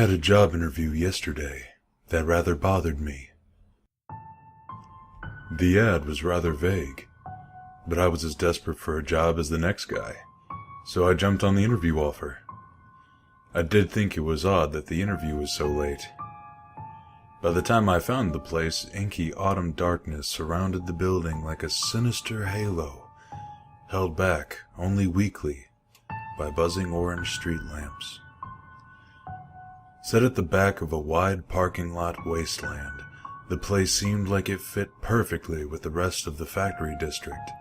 had a job interview yesterday that rather bothered me. The ad was rather vague, but I was as desperate for a job as the next guy, so I jumped on the interview offer. I did think it was odd that the interview was so late. By the time I found the place, inky autumn darkness surrounded the building like a sinister halo, held back only weakly by buzzing orange street lamps. Set at the back of a wide parking lot wasteland, the place seemed like it fit perfectly with the rest of the factory district.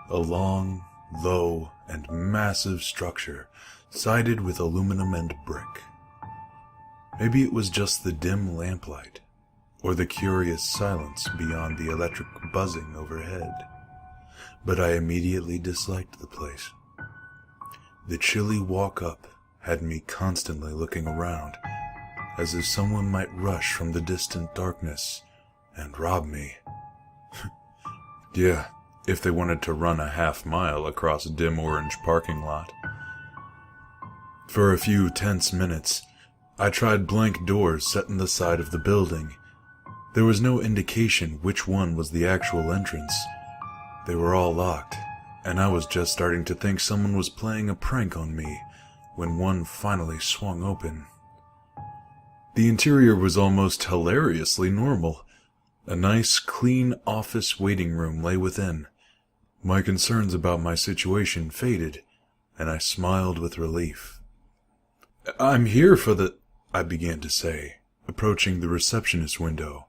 A long, low, and massive structure, sided with aluminum and brick. Maybe it was just the dim lamplight, or the curious silence beyond the electric buzzing overhead. But I immediately disliked the place. The chilly walk-up had me constantly looking around, as if someone might rush from the distant darkness and rob me. Yeah, if they wanted to run a half-mile across a dim orange parking lot. For a few tense minutes, I tried blank doors set in the side of the building. There was no indication which one was the actual entrance. They were all locked, and I was just starting to think someone was playing a prank on me when one finally swung open. The interior was almost hilariously normal. A nice, clean office waiting room lay within. My concerns about my situation faded, and I smiled with relief. "I'm here for the—" I began to say, approaching the receptionist window.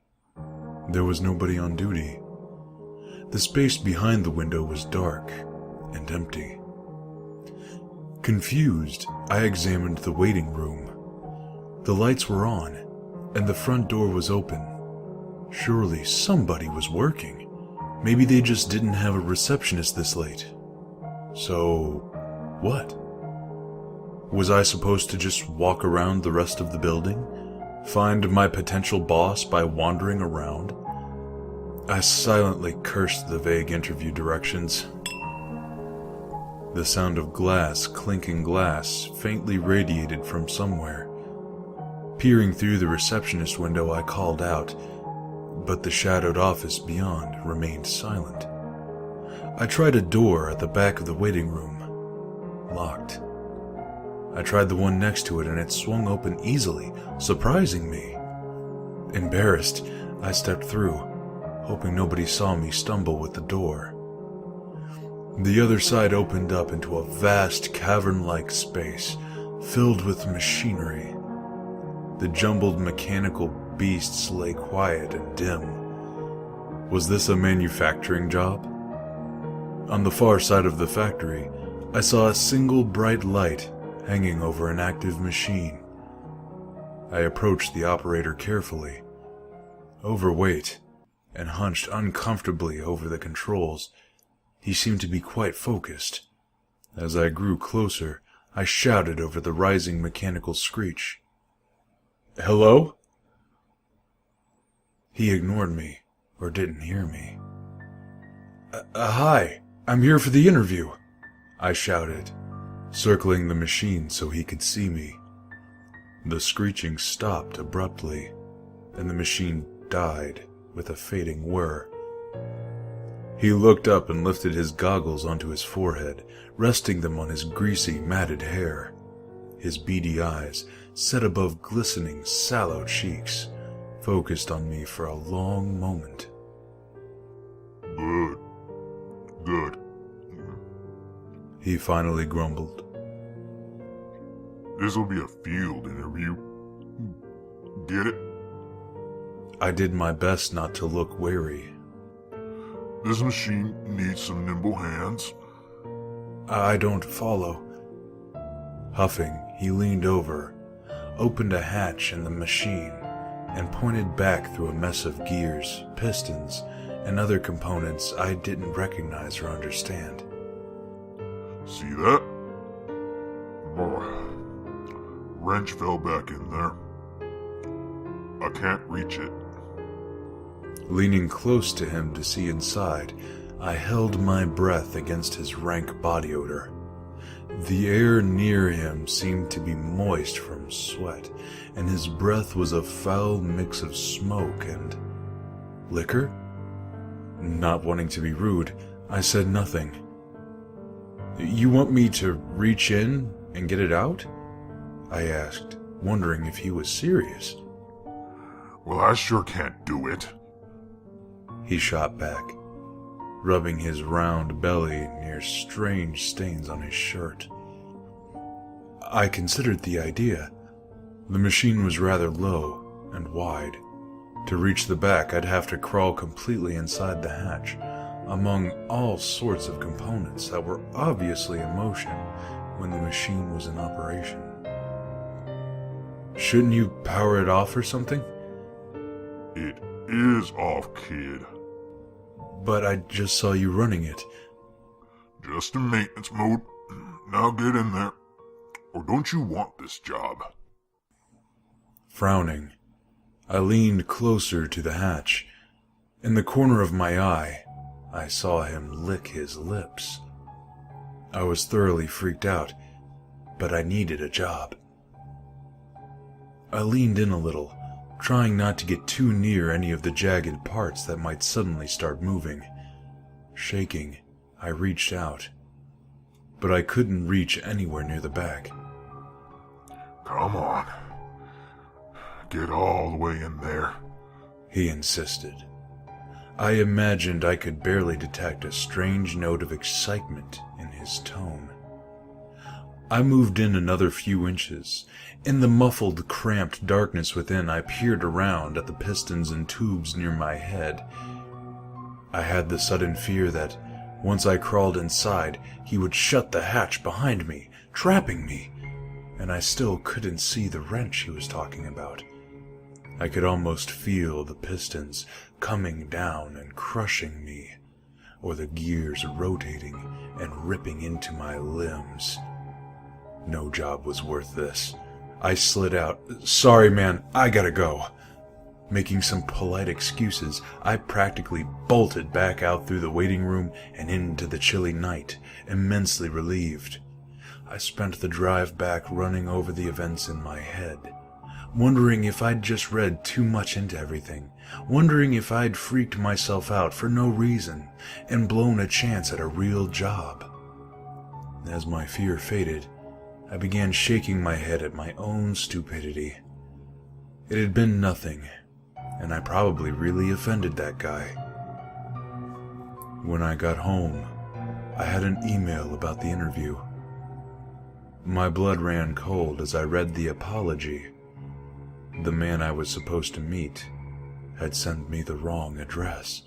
There was nobody on duty. The space behind the window was dark and empty. Confused, I examined the waiting room. The lights were on, and the front door was open. Surely somebody was working. Maybe they just didn't have a receptionist this late. So, what? Was I supposed to just walk around the rest of the building? Find my potential boss by wandering around? I silently cursed the vague interview directions. The sound of glass clinking glass faintly radiated from somewhere. Peering through the receptionist window, I called out, but the shadowed office beyond remained silent. I tried a door at the back of the waiting room. Locked. I tried the one next to it and it swung open easily, surprising me. Embarrassed, I stepped through, hoping nobody saw me stumble with the door. The other side opened up into a vast cavern-like space, filled with machinery. The jumbled mechanical beasts lay quiet and dim. Was this a manufacturing job? On the far side of the factory, I saw a single bright light hanging over an active machine. I approached the operator carefully. Overweight and hunched uncomfortably over the controls, he seemed to be quite focused. As I grew closer, I shouted over the rising mechanical screech. "Hello?" He ignored me, or didn't hear me. Hi, I'm here for the interview," I shouted, circling the machine so he could see me. The screeching stopped abruptly, and the machine died with a fading whir. He looked up and lifted his goggles onto his forehead, resting them on his greasy, matted hair. His beady eyes, set above glistening, sallow cheeks, focused on me for a long moment. Good. He finally grumbled. This'll be a field interview. Get it? I did my best not to look wary. This machine needs some nimble hands. I don't follow. Huffing, he leaned over, opened a hatch in the machine, and pointed back through a mess of gears, pistons, and other components I didn't recognize or understand. See that? Wrench fell back in there. I can't reach it. Leaning close to him to see inside, I held my breath against his rank body odor. The air near him seemed to be moist from sweat, and his breath was a foul mix of smoke and liquor? Not wanting to be rude, I said nothing. "You want me to reach in and get it out?" I asked, wondering if he was serious. Well, I sure can't do it. He shot back, rubbing his round belly near strange stains on his shirt. I considered the idea. The machine was rather low and wide. To reach the back, I'd have to crawl completely inside the hatch, among all sorts of components that were obviously in motion when the machine was in operation. "Shouldn't you power it off or something?" It is off, kid. "But I just saw you running it." Just in maintenance mode. Now get in there. Or don't you want this job? Frowning, I leaned closer to the hatch. In the corner of my eye, I saw him lick his lips. I was thoroughly freaked out, but I needed a job. I leaned in a little, trying not to get too near any of the jagged parts that might suddenly start moving. Shaking, I reached out, but I couldn't reach anywhere near the back. Come on. Get all the way in there. He insisted. I imagined I could barely detect a strange note of excitement in his tone. I moved in another few inches. In the muffled, cramped darkness within, I peered around at the pistons and tubes near my head. I had the sudden fear that, once I crawled inside, he would shut the hatch behind me, trapping me, and I still couldn't see the wrench he was talking about. I could almost feel the pistons coming down and crushing me, or the gears rotating and ripping into my limbs. No job was worth this. I slid out. "Sorry, man, I gotta go." Making some polite excuses, I practically bolted back out through the waiting room and into the chilly night, immensely relieved. I spent the drive back running over the events in my head, wondering if I'd just read too much into everything, wondering if I'd freaked myself out for no reason and blown a chance at a real job. As my fear faded, I began shaking my head at my own stupidity. It had been nothing, and I probably really offended that guy. When I got home, I had an email about the interview. My blood ran cold as I read the apology. The man I was supposed to meet had sent me the wrong address.